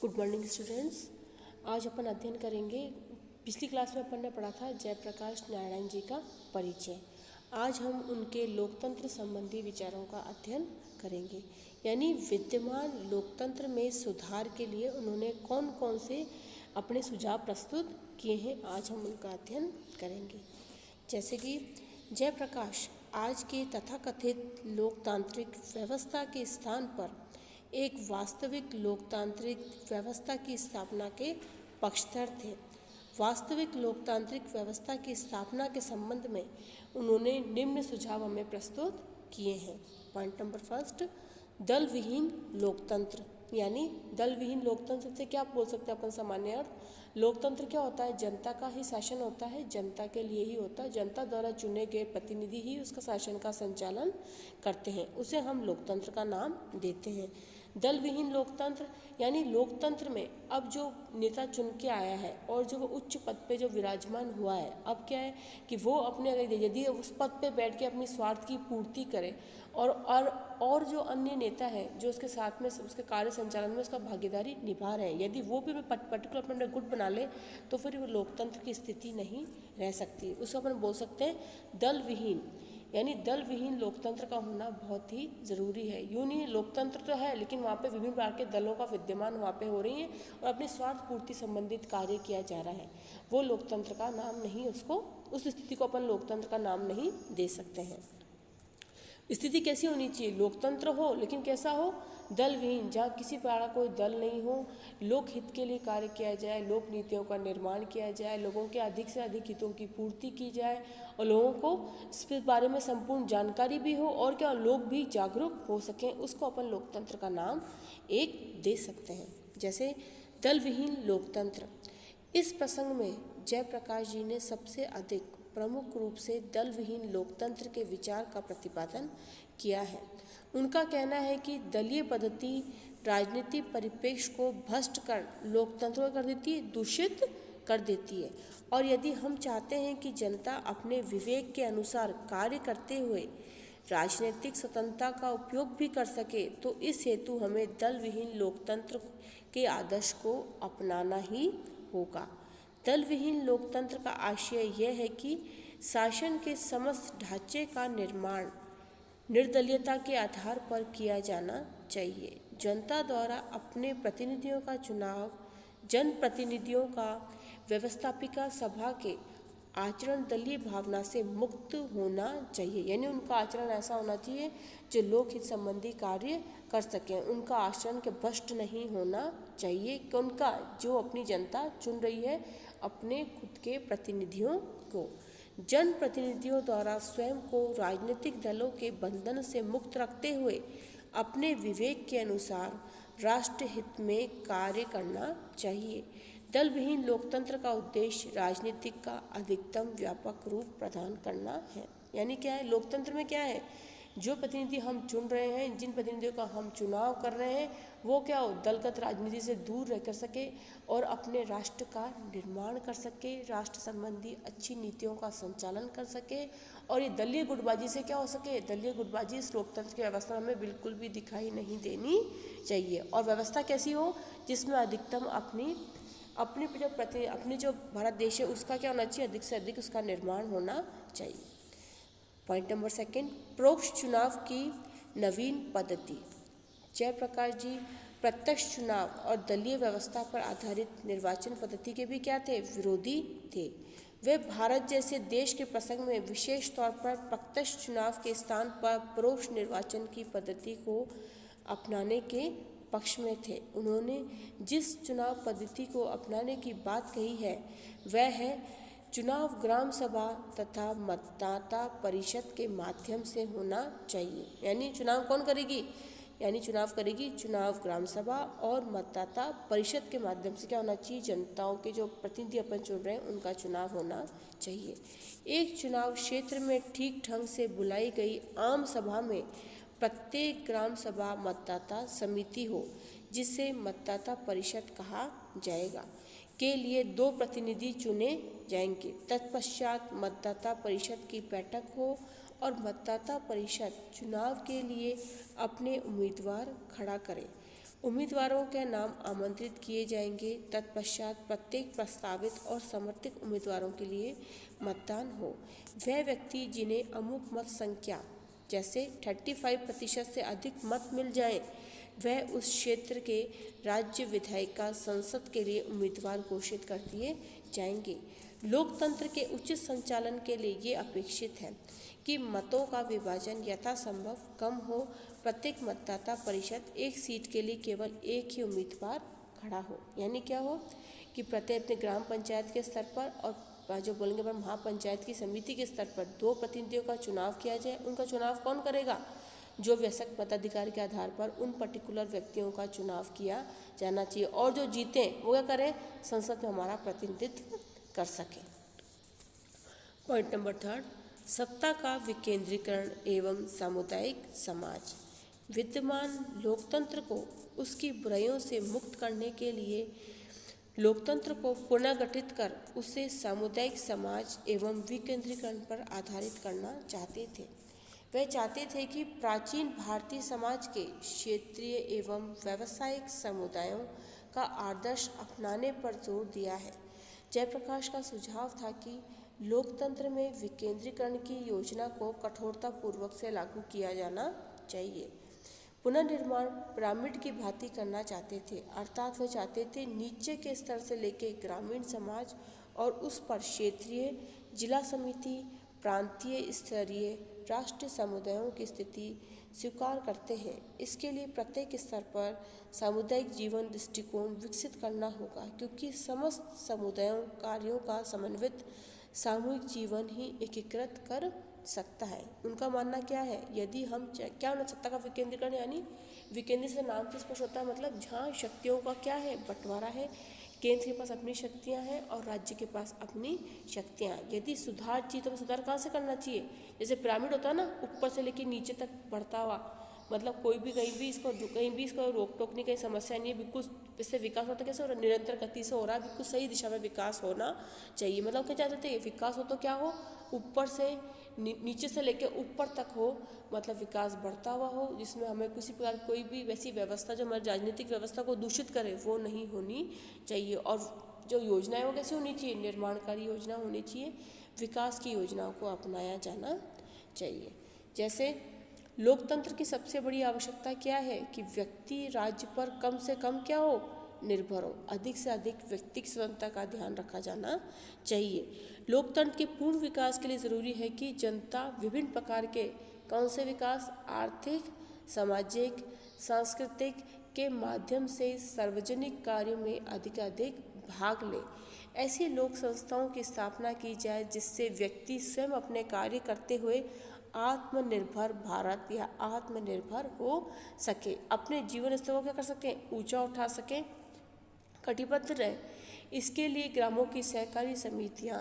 Good morning students. आज अपन अध्ययन करेंगे। पिछली क्लास में अपन ने पढ़ा था जयप्रकाश नारायण जी का परिचय। आज हम उनके लोकतंत्र संबंधी विचारों का अध्ययन करेंगे, यानी विद्यमान लोकतंत्र में सुधार के लिए उन्होंने कौन कौन से अपने सुझाव प्रस्तुत किए हैं। आज हम उनका अध्ययन करेंगे। जैसे कि जयप्रकाश आज के तथाकथित लोकतांत्रिक व्यवस्था के स्थान पर एक वास्तविक लोकतांत्रिक व्यवस्था की स्थापना के पक्षधर थे। वास्तविक लोकतांत्रिक व्यवस्था की स्थापना के संबंध में उन्होंने निम्न सुझाव हमें प्रस्तुत किए हैं। पॉइंट नंबर फर्स्ट, दल विहीन लोकतंत्र, यानी दल विहीन लोकतंत्र से क्या बोल सकते हैं अपन सामान्य अर्थ। लोकतंत्र क्या होता है? जनता का ही शासन होता है, जनता के लिए ही होता है, जनता द्वारा चुने गए प्रतिनिधि ही उसका शासन का संचालन करते हैं, उसे हम लोकतंत्र का नाम देते हैं। दल विहीन लोकतंत्र यानी लोकतंत्र में अब जो नेता चुन के आया है और जो वो उच्च पद पे जो विराजमान हुआ है, अब क्या है कि वो अपने यदि उस पद पे बैठ के अपनी स्वार्थ की पूर्ति करे और जो अन्य नेता है जो उसके साथ में उसके कार्य संचालन में उसका भागीदारी निभा रहे हैं, यदि वो भी पर्टिकुलर अपने गुट बना ले तो फिर वो लोकतंत्र की स्थिति नहीं रह सकती। उसको अपन बोल सकते हैं दल विहीन, यानी दल विहीन लोकतंत्र का होना बहुत ही ज़रूरी है। यूँ नहीं, लोकतंत्र तो है लेकिन वहाँ पे विभिन्न प्रकार के दलों का विद्यमान वहाँ पे हो रही हैं और अपनी स्वार्थ पूर्ति संबंधित कार्य किया जा रहा है, वो लोकतंत्र का नाम नहीं, उसको उस स्थिति को अपन लोकतंत्र का नाम नहीं दे सकते हैं। स्थिति कैसी होनी चाहिए? लोकतंत्र हो लेकिन कैसा हो? दल विहीन, जहाँ किसी प्रकार का कोई दल नहीं हो, लोक हित के लिए कार्य किया जाए, लोक नीतियों का निर्माण किया जाए, लोगों के अधिक से अधिक हितों की पूर्ति की जाए और लोगों को इस बारे में संपूर्ण जानकारी भी हो और क्या लोग भी जागरूक हो सकें, उसको अपन लोकतंत्र का नाम एक दे सकते हैं। जैसे दल विहीन लोकतंत्र, इस प्रसंग में जयप्रकाश जी ने सबसे अधिक प्रमुख रूप से दल विहीन लोकतंत्र के विचार का प्रतिपादन किया है। उनका कहना है कि दलीय पद्धति राजनीतिक परिप्रेक्ष्य को भ्रष्ट कर लोकतंत्र कर देती है, दूषित कर देती है, और यदि हम चाहते हैं कि जनता अपने विवेक के अनुसार कार्य करते हुए राजनीतिक स्वतंत्रता का उपयोग भी कर सके तो इस हेतु हमें दल विहीन लोकतंत्र के आदर्श को अपनाना ही होगा। दल विहीन लोकतंत्र का आशय यह है कि शासन के समस्त ढांचे का निर्माण निर्दलीयता के आधार पर किया जाना चाहिए। जनता द्वारा अपने प्रतिनिधियों का चुनाव जनप्रतिनिधियों का व्यवस्थापिका सभा के आचरण दलीय भावना से मुक्त होना चाहिए, यानी उनका आचरण ऐसा होना चाहिए जो लोकहित संबंधी कार्य कर सकें, उनका आचरण के भ्रष्ट नहीं होना चाहिए कि उनका जो अपनी जनता चुन रही है अपने खुद के प्रतिनिधियों को, जनप्रतिनिधियों द्वारा स्वयं को राजनीतिक दलों के बंधन से मुक्त रखते हुए अपने विवेक के अनुसार राष्ट्र हित में कार्य करना चाहिए। दल विहीन लोकतंत्र का उद्देश्य राजनीतिक का अधिकतम व्यापक रूप प्रदान करना है। यानी क्या है? लोकतंत्र में क्या है? जो प्रतिनिधि हम चुन रहे हैं, जिन प्रतिनिधियों का हम चुनाव कर रहे हैं, वो क्या हो? दलगत राजनीति से दूर रह कर सके और अपने राष्ट्र का निर्माण कर सके, राष्ट्र संबंधी अच्छी नीतियों का संचालन कर सके, और ये दलीय गुटबाजी से क्या हो सके? दलीय गुटबाजी इस लोकतंत्र की व्यवस्था में बिल्कुल भी दिखाई नहीं देनी चाहिए। और व्यवस्था कैसी हो? जिसमें अधिकतम अपनी जो भारत देश है उसका क्या होना चाहिए? अधिक से अधिक उसका निर्माण होना चाहिए। पॉइंट नंबर सेकंड, परोक्ष चुनाव की नवीन पद्धति। जयप्रकाश जी प्रत्यक्ष चुनाव और दलीय व्यवस्था पर आधारित निर्वाचन पद्धति के भी क्या थे? विरोधी थे। वे भारत जैसे देश के प्रसंग में विशेष तौर पर प्रत्यक्ष चुनाव के स्थान पर परोक्ष निर्वाचन की पद्धति को अपनाने के पक्ष में थे। उन्होंने जिस चुनाव पद्धति को अपनाने की बात कही है वह है चुनाव ग्राम सभा तथा मतदाता परिषद के माध्यम से होना चाहिए। यानी चुनाव कौन करेगी? यानी चुनाव करेगी चुनाव ग्राम सभा और मतदाता परिषद के माध्यम से क्या होना चाहिए? जनताओं के जो प्रतिनिधि अपन चुन रहे हैं उनका चुनाव होना चाहिए। एक चुनाव क्षेत्र में ठीक ढंग से बुलाई गई आम सभा में प्रत्येक ग्राम सभा मतदाता समिति हो, जिसे मतदाता परिषद कहा जाएगा, के लिए 2 प्रतिनिधि चुने जाएंगे। तत्पश्चात मतदाता परिषद की बैठक हो और मतदाता परिषद चुनाव के लिए अपने उम्मीदवार खड़ा करे। उम्मीदवारों के नाम आमंत्रित किए जाएंगे। तत्पश्चात प्रत्येक प्रस्तावित और समर्थित उम्मीदवारों के लिए मतदान हो। वह व्यक्ति जिन्हें अमुक मत संख्या जैसे 35% से अधिक मत मिल जाएं, वह उस क्षेत्र के राज्य विधायिका संसद के लिए उम्मीदवार घोषित कर दिए जाएंगे। लोकतंत्र के उचित संचालन के लिए ये अपेक्षित है कि मतों का विभाजन यथासंभव कम हो। प्रत्येक मतदाता परिषद एक सीट के लिए केवल एक ही उम्मीदवार खड़ा हो। यानी क्या हो कि प्रत्येक अपने ग्राम पंचायत के स्तर पर और जो बोलेंगे पर महापंचायत की समिति के स्तर पर 2 प्रतिनिधियों का चुनाव किया जाए। उनका चुनाव कौन करेगा? जो वयस्क मताधिकार के आधार पर उन पर्टिकुलर व्यक्तियों का चुनाव किया जाना चाहिए और जो जीते वो क्या करें? संसद में हमारा प्रतिनिधित्व कर सके। पॉइंट नंबर 3, सत्ता का विकेंद्रीकरण एवं सामुदायिक समाज। विद्यमान लोकतंत्र को उसकी बुराइयों से मुक्त करने के लिए लोकतंत्र को पुनर्गठित कर उसे सामुदायिक समाज एवं विकेंद्रीकरण पर आधारित करना चाहते थे। वे चाहते थे कि प्राचीन भारतीय समाज के क्षेत्रीय एवं व्यावसायिक समुदायों का आदर्श अपनाने पर जोर दिया है। जयप्रकाश का सुझाव था कि लोकतंत्र में विकेंद्रीकरण की योजना को कठोरतापूर्वक से लागू किया जाना चाहिए। पुनर्निर्माण पिरामिड की भांति करना चाहते थे, अर्थात वे चाहते थे नीचे के स्तर से लेकर ग्रामीण समाज और उस पर क्षेत्रीय, जिला समिति, प्रांतीय स्तरीय, राष्ट्रीय समुदायों की स्थिति स्वीकार करते हैं। इसके लिए प्रत्येक स्तर पर सामुदायिक जीवन दृष्टिकोण विकसित करना होगा, क्योंकि समस्त समुदायों कार्यों का समन्वित सामूहिक जीवन ही एकीकृत कर सकता है। उनका मानना क्या है? यदि हम क्या होना सत्ता का विकेंद्रीकरण, यानी विकेंद्र से नाम से स्पष्ट होता है, मतलब जहाँ शक्तियों का क्या है? बंटवारा है। केंद्र के पास अपनी शक्तियाँ हैं और राज्य के पास अपनी शक्तियाँ हैं। यदि सुधार चाहिए तो सुधार कहाँ से करना चाहिए? जैसे पिरामिड होता है ना, ऊपर से लेकर नीचे तक बढ़ता हुआ, मतलब कोई भी कहीं भी इसको रोक टोक नहीं, कहीं समस्या नहीं है, बिल्कुल इससे विकास होता कैसे हो रहा है? निरंतर गति से हो रहा है, बिल्कुल सही दिशा में विकास होना चाहिए। मतलब क्या चाहते थे? विकास हो तो क्या हो? ऊपर से नीचे से लेकर ऊपर तक हो, मतलब विकास बढ़ता हुआ हो, जिसमें हमें किसी प्रकार कोई भी वैसी व्यवस्था जो हमारी राजनीतिक व्यवस्था को दूषित करे वो नहीं होनी चाहिए। और जो योजनाएं वो कैसे होनी चाहिए? निर्माणकारी योजना होनी चाहिए। विकास की योजनाओं को अपनाया जाना चाहिए। जैसे लोकतंत्र की सबसे बड़ी आवश्यकता क्या है? कि व्यक्ति राज्य पर कम से कम क्या हो? निर्भर हो। अधिक से अधिक व्यक्तिगत स्वतंत्रता का ध्यान रखा जाना चाहिए। लोकतंत्र के पूर्ण विकास के लिए ज़रूरी है कि जनता विभिन्न प्रकार के कौन से विकास? आर्थिक, सामाजिक, सांस्कृतिक के माध्यम से सार्वजनिक कार्यों में अधिकाधिक भाग ले। ऐसी लोक संस्थाओं की स्थापना की जाए जिससे व्यक्ति स्वयं अपने कार्य करते हुए आत्मनिर्भर भारत या आत्मनिर्भर हो सके, अपने जीवन स्तर को क्या कर सकें? ऊंचा उठा सकें, कटिबद्ध रहे। इसके लिए ग्रामों की सहकारी समितियां,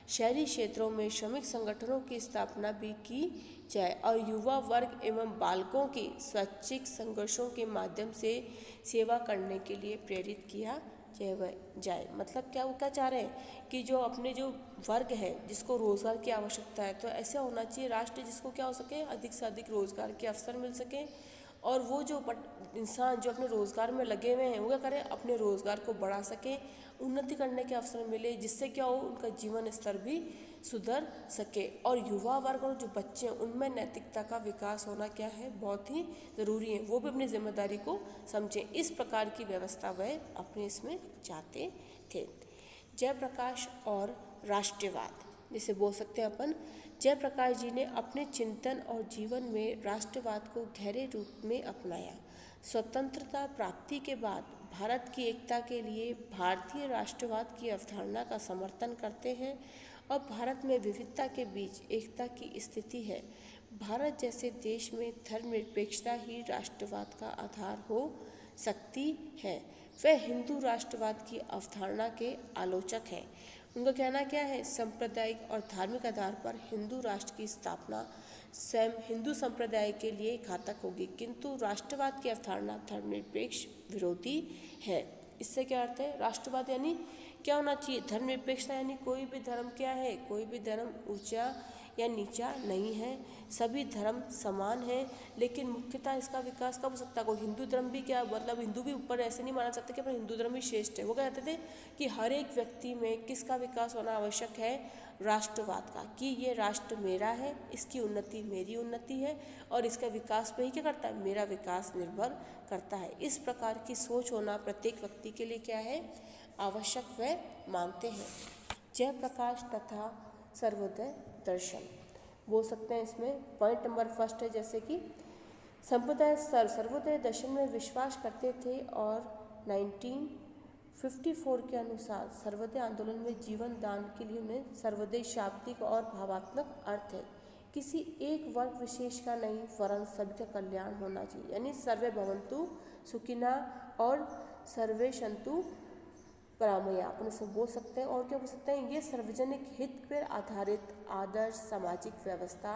शहरी क्षेत्रों में श्रमिक संगठनों की स्थापना भी की जाए और युवा वर्ग एवं बालकों की स्वैच्छिक संघर्षों के माध्यम से सेवा करने के लिए प्रेरित किया जाए। मतलब क्या वो क्या चाह रहे हैं कि जो अपने जो वर्ग है जिसको रोज़गार की आवश्यकता है, तो ऐसा होना चाहिए राष्ट्र जिसको क्या हो सके? अधिक से अधिक रोज़गार के अवसर मिल सके और वो जो इंसान जो अपने रोज़गार में लगे हुए हैं वो क्या करें? अपने रोज़गार को बढ़ा सकें, उन्नति करने के अवसर मिले, जिससे क्या हो? उनका जीवन स्तर भी सुधर सके। और युवा वर्ग और जो बच्चे हैं उनमें नैतिकता का विकास होना क्या है? बहुत ही ज़रूरी है। वो भी अपनी जिम्मेदारी को समझें। इस प्रकार की व्यवस्था वह अपने इसमें चाहते थे। जयप्रकाश और राष्ट्रवाद, जिसे बोल सकते हैं अपन, जयप्रकाश जी ने अपने चिंतन और जीवन में राष्ट्रवाद को गहरे रूप में अपनाया। स्वतंत्रता प्राप्ति के बाद भारत की एकता के लिए भारतीय राष्ट्रवाद की अवधारणा का समर्थन करते हैं और भारत में विविधता के बीच एकता की स्थिति है। भारत जैसे देश में धर्मनिरपेक्षता ही राष्ट्रवाद का आधार हो सकती है। वह हिंदू राष्ट्रवाद की अवधारणा के आलोचक हैं। उनका कहना क्या है? सांप्रदायिक और धार्मिक आधार पर हिंदू राष्ट्र की स्थापना स्वयं हिंदू संप्रदाय के लिए घातक होगी, किंतु राष्ट्रवाद की अवधारणा धर्मनिरपेक्ष विरोधी है। इससे क्या अर्थ है? राष्ट्रवाद यानी क्या होना चाहिए? धर्मनिरपेक्षता, यानी कोई भी धर्म क्या है? कोई भी धर्म ऊंचा या नीचा नहीं है, सभी धर्म समान हैं, लेकिन मुख्यतः इसका विकास कब हो सकता है? कोई हिंदू धर्म भी क्या, मतलब हिंदू भी ऊपर ऐसे नहीं माना जाता कि अपना हिंदू धर्म ही श्रेष्ठ है। वो कहते थे कि हर एक व्यक्ति में किसका विकास होना आवश्यक है? राष्ट्रवाद का, कि ये राष्ट्र मेरा है, इसकी उन्नति मेरी उन्नति है और इसका विकास पे ही क्या करता है? मेरा विकास निर्भर करता है। इस प्रकार की सोच होना प्रत्येक व्यक्ति के लिए क्या है? आवश्यक व मानते हैं। जयप्रकाश तथा सर्वोदय दर्शन बोल सकते हैं। इसमें पॉइंट नंबर फर्स्ट है, जैसे कि सर्वोदय दर्शन में विश्वास करते थे और 1954 के अनुसार सर्वोदय आंदोलन में जीवन दान के लिए उन्हें सर्वोदय शाब्दिक और भावात्मक अर्थ है, किसी एक वर्ग विशेष का नहीं वरन सभी का कल्याण होना चाहिए। यानी सर्वे भवन्तु सुखिना और सर्वे सन्तु परामया, अपन इसे बोल सकते हैं। और क्या बोल सकते हैं? ये सार्वजनिक हित पर आधारित आदर्श सामाजिक व्यवस्था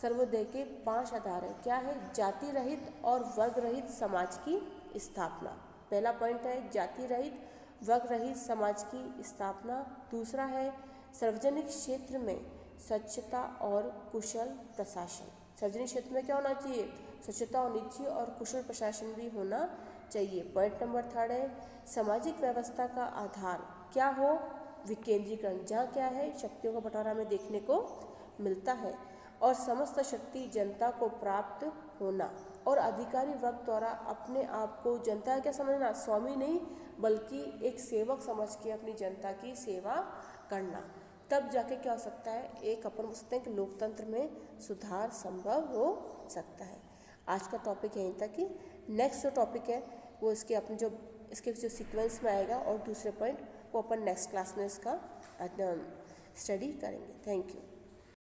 सर्वोदय के 5 आधार है। क्या है? जाति रहित और वर्ग रहित समाज की स्थापना। पहला पॉइंट है जाति रहित वर्ग रहित समाज की स्थापना। दूसरा है सार्वजनिक क्षेत्र में स्वच्छता और कुशल प्रशासन। सार्वजनिक क्षेत्र में क्या होना चाहिए? स्वच्छता होनी चाहिए और कुशल प्रशासन भी होना चाहिए। पॉइंट नंबर थर्ड है सामाजिक व्यवस्था का आधार क्या हो? विकेंद्रीकरण, जहाँ क्या है? शक्तियों का बंटवारा हमें देखने को मिलता है और समस्त शक्ति जनता को प्राप्त होना और अधिकारी वर्ग द्वारा अपने आप को जनता क्या समझना? स्वामी नहीं बल्कि एक सेवक समझ के अपनी जनता की सेवा करना। तब जाके क्या हो सकता है? एक अपन बोल सकते हैं कि लोकतंत्र में सुधार संभव हो सकता है। आज का टॉपिक यहीं तक ही। नेक्स्ट जो टॉपिक है वो इसके अपने जो सीक्वेंस में आएगा और दूसरे पॉइंट वो अपन नेक्स्ट क्लास में इसका स्टडी करेंगे। Thank you.